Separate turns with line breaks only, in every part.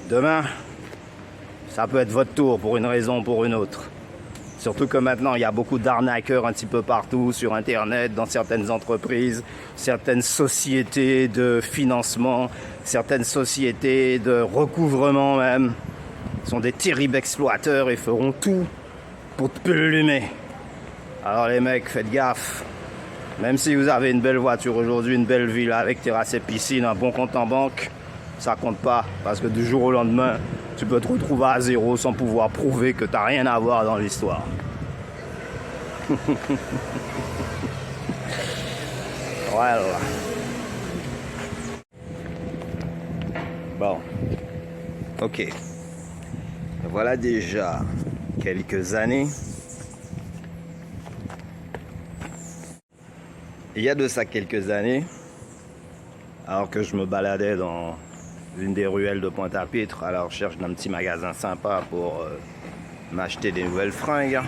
Demain, ça peut être votre tour pour une raison ou pour une autre. Surtout que maintenant, il y a beaucoup d'arnaqueurs un petit peu partout sur Internet, dans certaines entreprises, certaines sociétés de financement, certaines sociétés de recouvrement même. Ils sont des terribles exploiteurs et feront tout pour te plumer. Alors les mecs, faites gaffe. Même si vous avez une belle voiture aujourd'hui, une belle villa avec terrasse et piscine, un bon compte en banque, ça compte pas. Parce que du jour au lendemain, tu peux te retrouver à zéro sans pouvoir prouver que tu n'as rien à voir dans l'histoire. Voilà. Bon. Ok. Voilà déjà quelques années. Il y a de ça quelques années, alors que je me baladais dans une des ruelles de Pointe-à-Pitre à la recherche d'un petit magasin sympa pour m'acheter des nouvelles fringues,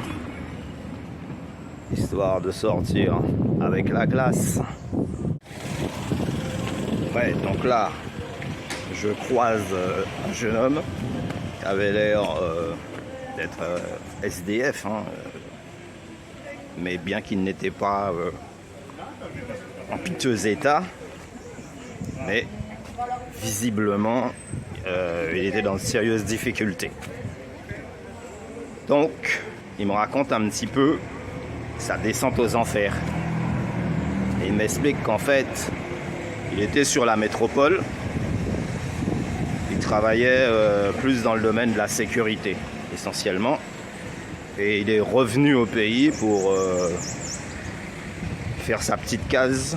histoire de sortir avec la classe. Ouais, donc là, je croise un jeune homme qui avait l'air d'être SDF, hein, mais bien qu'il n'était pas en piteux état, mais visiblement il était dans de sérieuses difficultés. Donc il me raconte un petit peu sa descente aux enfers et il m'explique qu'en fait il était sur la métropole, il travaillait plus dans le domaine de la sécurité essentiellement, et il est revenu au pays pour faire sa petite case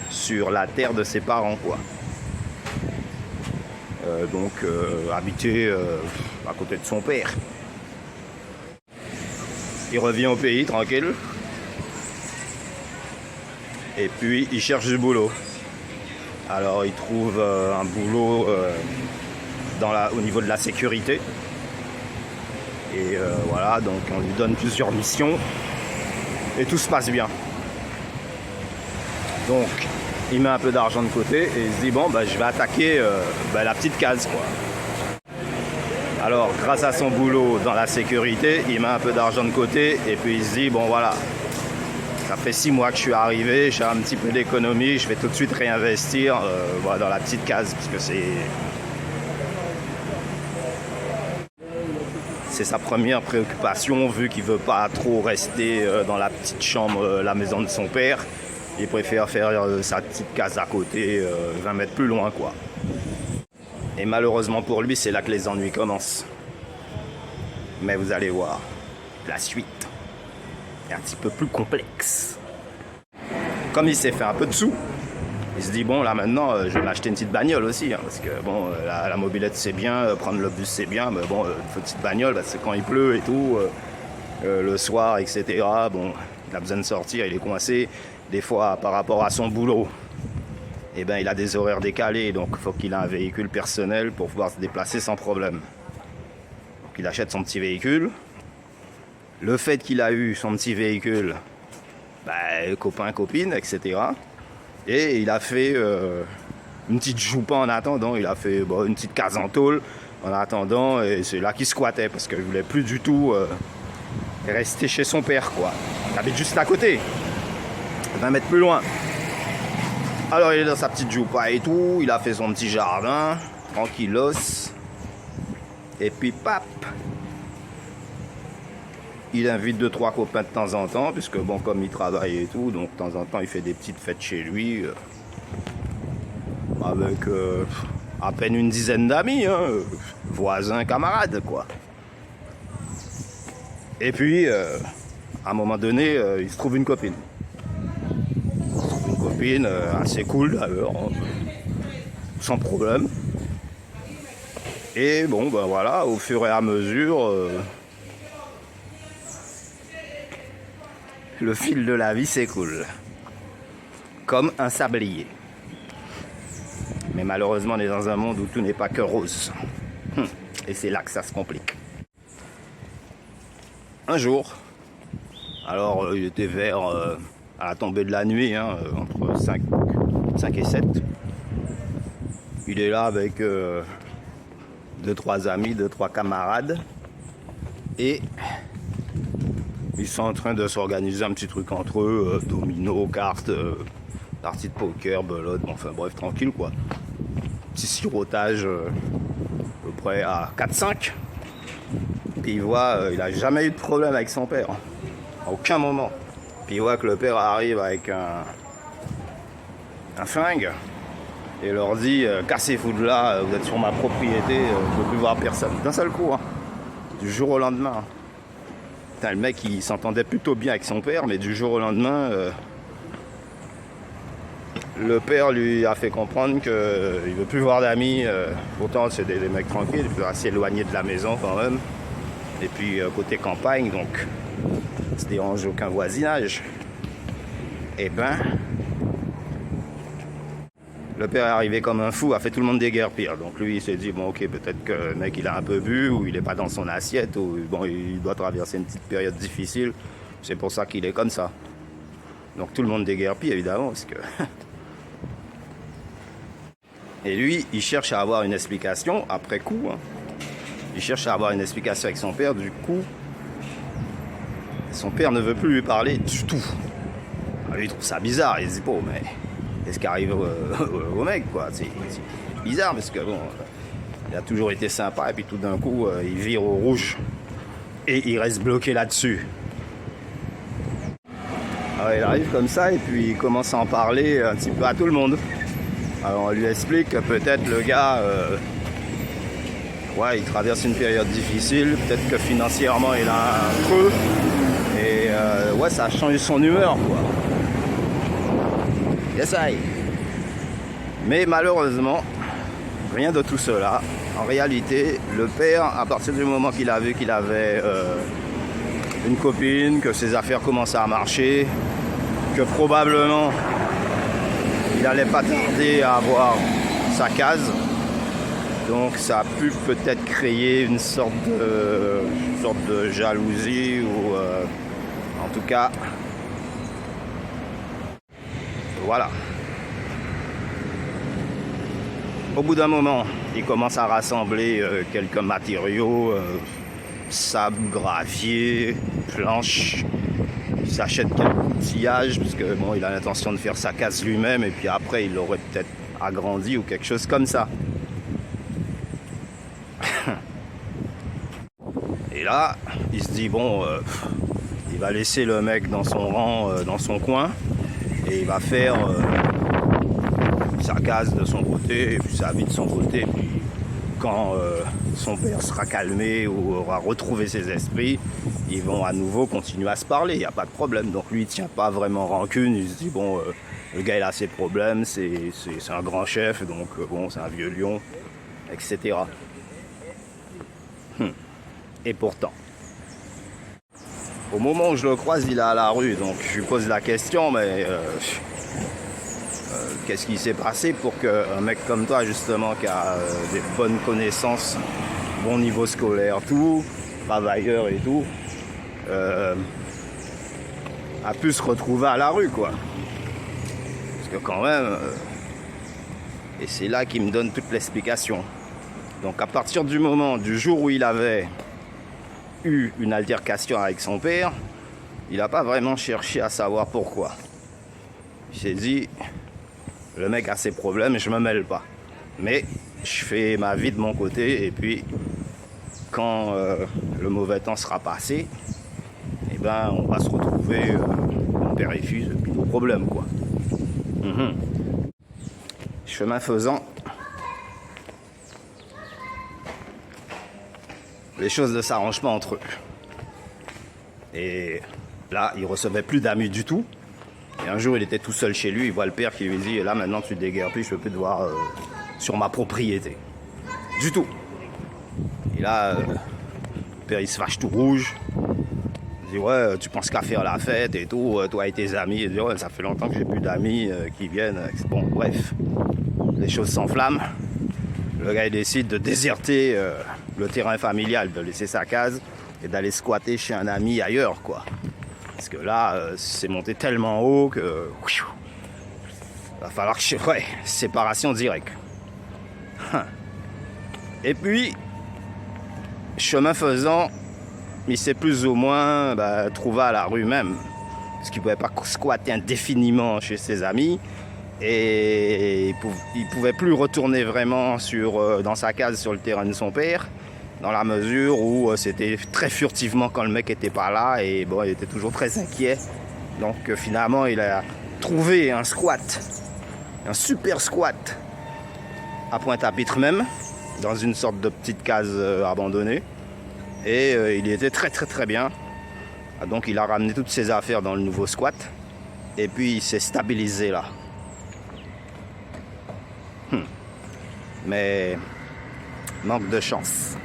sur la terre de ses parents, quoi. Donc habiter à côté de son père. Il revient au pays tranquille. Et puis il cherche du boulot. Alors il trouve un boulot au niveau de la sécurité. Et voilà, donc on lui donne plusieurs missions. Et tout se passe bien. Donc il met un peu d'argent de côté et il se dit bon bah, je vais attaquer la petite case, quoi. Alors grâce à son boulot dans la sécurité, il met un peu d'argent de côté et puis il se dit bon voilà, ça fait 6 mois que je suis arrivé, j'ai un petit peu d'économie, je vais tout de suite réinvestir voilà, dans la petite case, parce que c'est sa première préoccupation, vu qu'il veut pas trop rester dans la petite chambre, la maison de son père. Il préfère faire sa petite case à côté, 20 mètres plus loin, quoi. Et malheureusement pour lui, c'est là que les ennuis commencent. Mais vous allez voir, la suite est un petit peu plus complexe. Comme il s'est fait un peu de sous, il se dit bon là maintenant je vais m'acheter une petite bagnole aussi, hein, parce que bon la mobilette c'est bien, prendre le bus c'est bien, mais bon une petite bagnole, bah, c'est quand il pleut et tout, le soir, etc. Bon, il a besoin de sortir, il est coincé. Des fois, par rapport à son boulot, eh ben, il a des horaires décalés, donc il faut qu'il ait un véhicule personnel pour pouvoir se déplacer sans problème. Donc il achète son petit véhicule. Le fait qu'il a eu son petit véhicule, copain, copine, etc. Et il a fait une petite joupa en attendant, il a fait une petite case en tôle en attendant, et c'est là qu'il squattait, parce qu'il ne voulait plus du tout rester chez son père, quoi. Il habite juste à côté. 20 mètres plus loin. Alors il est dans sa petite joupa et tout, il a fait son petit jardin, tranquillos. Et puis pap, il invite 2-3 copains de temps en temps, puisque bon, comme il travaille et tout, donc de temps en temps il fait des petites fêtes chez lui, avec à peine une dizaine d'amis, hein, voisins, camarades, quoi. Et puis à un moment donné, il se trouve une copine. Assez cool d'ailleurs, sans problème. Et bon ben voilà, au fur et à mesure, le fil de la vie s'écoule comme un sablier. Mais malheureusement on est dans un monde où tout n'est pas que rose. Et c'est là que ça se complique. Un jour, alors il était vers à la tombée de la nuit, hein, entre 5 et 7. Il est là avec deux, trois amis, deux, trois camarades. Et ils sont en train de s'organiser un petit truc entre eux, domino, cartes, partie de poker, belote, enfin bref, tranquille quoi. Petit sirotage à peu près à 4-5. Puis il voit, il a jamais eu de problème avec son père, à aucun moment. Puis il voit que le père arrive avec un flingue et leur dit cassez-vous de là, vous êtes sur ma propriété, je ne veux plus voir personne. D'un seul coup, hein, du jour au lendemain. Putain, le mec il s'entendait plutôt bien avec son père, mais du jour au lendemain, le père lui a fait comprendre qu'il ne veut plus voir d'amis. Pourtant c'est des mecs tranquilles, assez éloignés de la maison quand même. Et puis côté campagne, donc ça ne dérange aucun voisinage. Et ben, le père est arrivé comme un fou, a fait tout le monde déguerpir. Donc lui il s'est dit bon ok, peut-être que le mec il a un peu bu, ou il n'est pas dans son assiette, ou bon il doit traverser une petite période difficile. C'est pour ça qu'il est comme ça. Donc tout le monde déguerpit évidemment parce que. Et lui il cherche à avoir une explication après coup. Hein. Il cherche à avoir une explication avec son père. Du coup, son père ne veut plus lui parler du tout. Alors, il trouve ça bizarre. Il se dit bon, mais qu'est-ce qui arrive au mec quoi? C'est bizarre parce que bon, il a toujours été sympa et puis tout d'un coup, il vire au rouge et il reste bloqué là-dessus. Alors, il arrive comme ça et puis il commence à en parler un petit peu à tout le monde. Alors on lui explique que peut-être le gars. Ouais, il traverse une période difficile, peut-être que financièrement il a un creux, et ouais, ça a changé son humeur, quoi. Yes, I. Mais malheureusement, rien de tout cela. En réalité, le père, à partir du moment qu'il a vu qu'il avait une copine, que ses affaires commençaient à marcher, que probablement il n'allait pas tarder à avoir sa case. Donc ça a pu peut-être créer une sorte de jalousie ou en tout cas voilà. Au bout d'un moment, il commence à rassembler quelques matériaux, sable, gravier, planches. Il s'achète quelques outillages parce que bon, il a l'intention de faire sa case lui-même et puis après il l'aurait peut-être agrandi ou quelque chose comme ça. Et là, il se dit bon, il va laisser le mec dans son rang, dans son coin, et il va faire sa case de son côté, et puis sa vie de son côté. Et puis quand son père sera calmé ou aura retrouvé ses esprits, ils vont à nouveau continuer à se parler, il n'y a pas de problème. Donc lui, il ne tient pas vraiment rancune, il se dit bon, le gars il a ses problèmes, c'est un grand chef, donc bon, c'est un vieux lion, etc. Et pourtant, au moment où je le croise, il est à la rue, donc je lui pose la question, mais qu'est-ce qui s'est passé pour qu'un mec comme toi, justement, qui a des bonnes connaissances, bon niveau scolaire, tout, travailleur et tout, a pu se retrouver à la rue, quoi. Parce que quand même, et c'est là qu'il me donne toute l'explication. Donc à partir du jour où il avait eu une altercation avec son père, il n'a pas vraiment cherché à savoir pourquoi. Il s'est dit, le mec a ses problèmes et je me mêle pas. Mais je fais ma vie de mon côté et puis quand le mauvais temps sera passé, eh ben on va se retrouver mon père et fils et puis nos problèmes quoi. Chemin faisant, les choses ne s'arrangent pas entre eux. Et là, il recevait plus d'amis du tout. Et un jour, il était tout seul chez lui, il voit le père qui lui dit « Là, maintenant, tu te déguerpis, je ne peux plus te voir sur ma propriété. » Du tout. Et là, le père, il se fâche tout rouge. Il dit « Ouais, tu penses qu'à faire la fête et tout, toi et tes amis. » Il dit « Ouais, ça fait longtemps que j'ai plus d'amis qui viennent. » Bon, bref, les choses s'enflamment. Le gars, il décide de déserter le terrain familial, de laisser sa case et d'aller squatter chez un ami ailleurs, quoi. Parce que là, c'est monté tellement haut que... va falloir que... Ouais, séparation directe. Et puis, chemin faisant, il s'est plus ou moins trouvé à la rue même. Parce qu'il ne pouvait pas squatter indéfiniment chez ses amis. Et il ne pouvait plus retourner vraiment dans sa case sur le terrain de son père. Dans la mesure où c'était très furtivement quand le mec n'était pas là. Et bon, il était toujours très inquiet. Donc finalement, il a trouvé un squat. Un super squat. À Pointe-à-Pitre même. Dans une sorte de petite case abandonnée. Et il était très très très bien. Donc il a ramené toutes ses affaires dans le nouveau squat. Et puis il s'est stabilisé là. Mais manque de chance.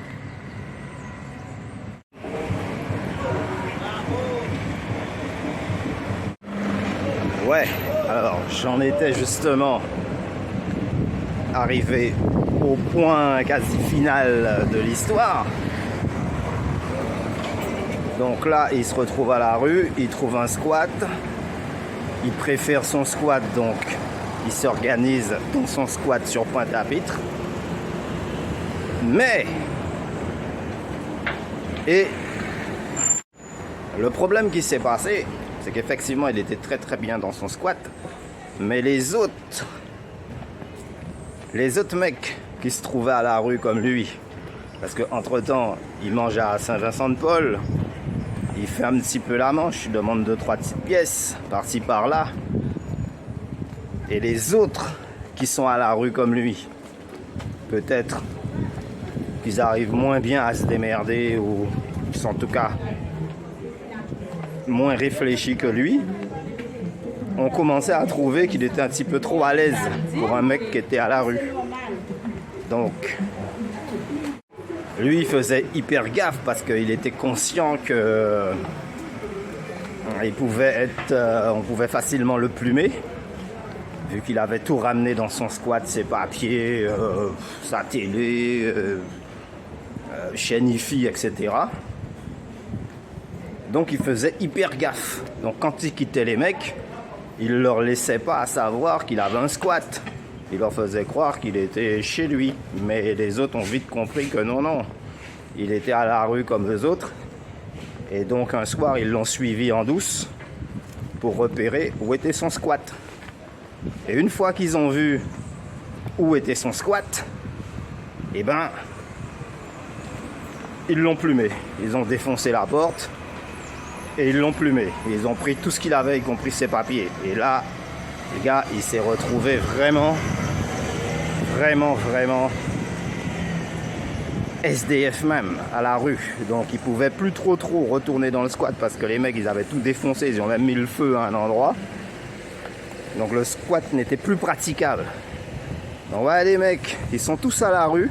Ouais, alors j'en étais justement arrivé au point quasi final de l'histoire. Donc là, il se retrouve à la rue, il trouve un squat. Il préfère son squat, donc il s'organise dans son squat sur Pointe-à-Pitre. Et le problème qui s'est passé, c'est qu'effectivement, il était très très bien dans son squat. Mais les autres mecs qui se trouvaient à la rue comme lui, parce qu'entre-temps, il mange à Saint-Vincent-de-Paul, il fait un petit peu la manche, il demande 2-3 petites pièces, par-ci par-là. Et les autres qui sont à la rue comme lui, peut-être qu'ils arrivent moins bien à se démerder, ou qui sont en tout cas moins réfléchis que lui, ont commencé à trouver qu'il était un petit peu trop à l'aise pour un mec qui était à la rue. Donc, lui, il faisait hyper gaffe parce qu'il était conscient que on pouvait facilement le plumer, vu qu'il avait tout ramené dans son squat, ses papiers, sa télé, chaîne IFI, etc. Donc il faisait hyper gaffe. Donc quand il quittait les mecs, il leur laissait pas à savoir qu'il avait un squat. Il leur faisait croire qu'il était chez lui. Mais les autres ont vite compris que non. Il était à la rue comme eux autres. Et donc un soir, ils l'ont suivi en douce pour repérer où était son squat. Et une fois qu'ils ont vu où était son squat, eh ben, ils l'ont plumé. Ils ont défoncé la porte et ils l'ont plumé. Ils ont pris tout ce qu'il avait, y compris ses papiers. Et là, le gars, il s'est retrouvé vraiment SDF même, à la rue. Donc il pouvait plus trop retourner dans le squat parce que les mecs, ils avaient tout défoncé. Ils ont même mis le feu à un endroit. Donc le squat n'était plus praticable. Donc ouais, les mecs, ils sont tous à la rue.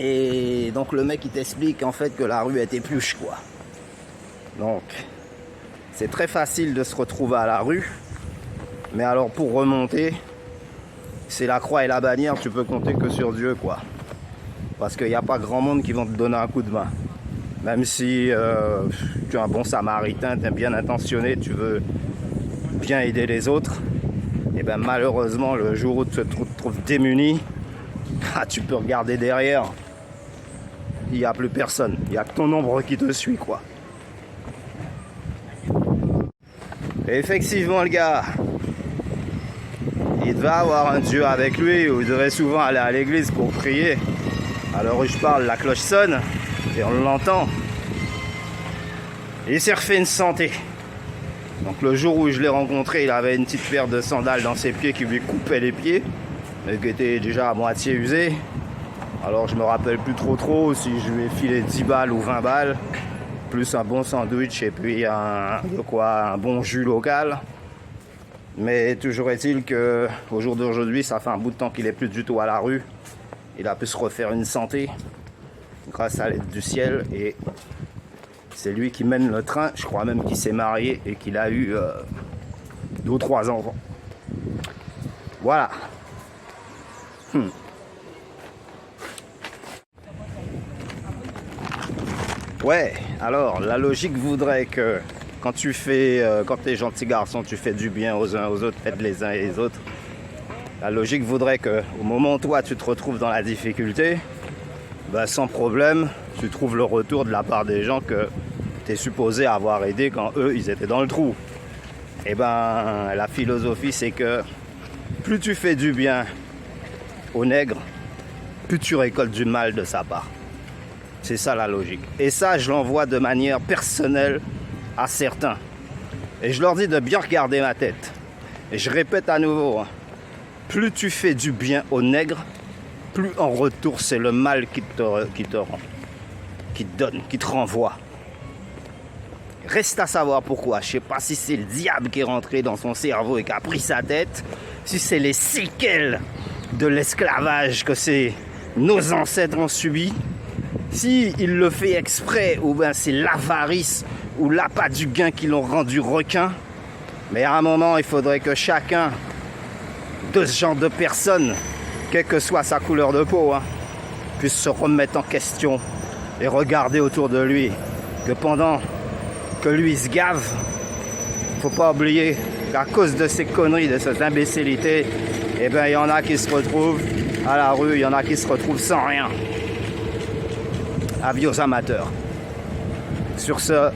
Et donc le mec, il t'explique en fait que la rue est épluche, quoi. Donc c'est très facile de se retrouver à la rue. Mais alors pour remonter, c'est la croix et la bannière, tu peux compter que sur Dieu, quoi. Parce qu'il n'y a pas grand monde qui vont te donner un coup de main. Même si tu es un bon samaritain, tu es bien intentionné, tu veux bien aider les autres, et bien malheureusement, le jour où tu te trouves démuni, tu peux regarder derrière, il n'y a plus personne, il n'y a que ton ombre qui te suit, quoi. Et effectivement, le gars, il devait avoir un Dieu avec lui, ou il devait souvent aller à l'église pour prier. Alors où je parle, la cloche sonne, et on l'entend. Il s'est refait une santé. Donc le jour où je l'ai rencontré, il avait une petite paire de sandales dans ses pieds qui lui coupaient les pieds, mais qui étaient déjà à moitié usées. Alors je me rappelle plus trop si je lui ai filé 10 balles ou 20 balles, plus un bon sandwich et puis un bon jus local. Mais toujours est-il que au jour d'aujourd'hui, ça fait un bout de temps qu'il est plus du tout à la rue. Il a pu se refaire une santé grâce à l'aide du ciel, et c'est lui qui mène le train. Je crois même qu'il s'est marié et qu'il a eu 2 ou 3 enfants. Voilà. Ouais, alors la logique voudrait que quand t'es gentil garçon, tu fais du bien aux uns aux autres, aide les uns et les autres. La logique voudrait que au moment où toi tu te retrouves dans la difficulté, ben, sans problème, tu trouves le retour de la part des gens que tu es supposé avoir aidé quand eux, ils étaient dans le trou. Et ben, la philosophie, c'est que plus tu fais du bien au nègre, plus tu récoltes du mal de sa part. C'est ça la logique. Et ça, je l'envoie de manière personnelle à certains. Et je leur dis de bien regarder ma tête. Et je répète à nouveau, hein, plus tu fais du bien au nègre, plus en retour c'est le mal qui te rend, qui te donne, qui te renvoie. Reste à savoir pourquoi. Je ne sais pas si c'est le diable qui est rentré dans son cerveau et qui a pris sa tête, si c'est les séquelles de l'esclavage que nos ancêtres ont subi, si il le fait exprès ou bien c'est l'avarice ou l'appât du gain qui l'ont rendu requin. Mais à un moment, il faudrait que chacun de ce genre de personnes, quelle que soit sa couleur de peau, hein, puisse se remettre en question et regarder autour de lui que pendant que lui se gave, il ne faut pas oublier qu'à cause de ces conneries, de cette imbécilité, eh bien, il y en a qui se retrouvent à la rue, il y en a qui se retrouvent sans rien. Avis aux amateurs. Sur ce,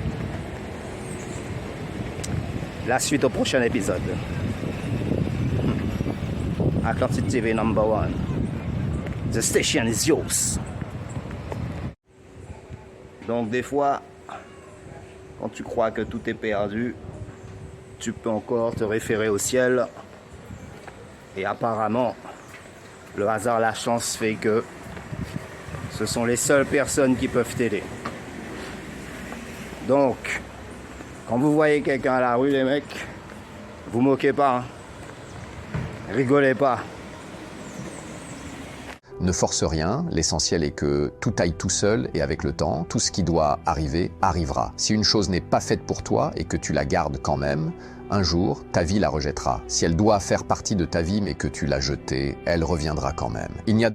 la suite au prochain épisode. Atlantic TV #1. The station is yours. Donc des fois, quand tu crois que tout est perdu, tu peux encore te référer au ciel. Et apparemment, le hasard, la chance fait que ce sont les seules personnes qui peuvent t'aider. Donc, quand vous voyez quelqu'un à la rue, les mecs, vous moquez pas, hein. Rigolez pas.
Ne force rien, l'essentiel est que tout aille tout seul et avec le temps, tout ce qui doit arriver, arrivera. Si une chose n'est pas faite pour toi et que tu la gardes quand même, un jour, ta vie la rejettera. Si elle doit faire partie de ta vie mais que tu l'as jetée, elle reviendra quand même. Il n'y a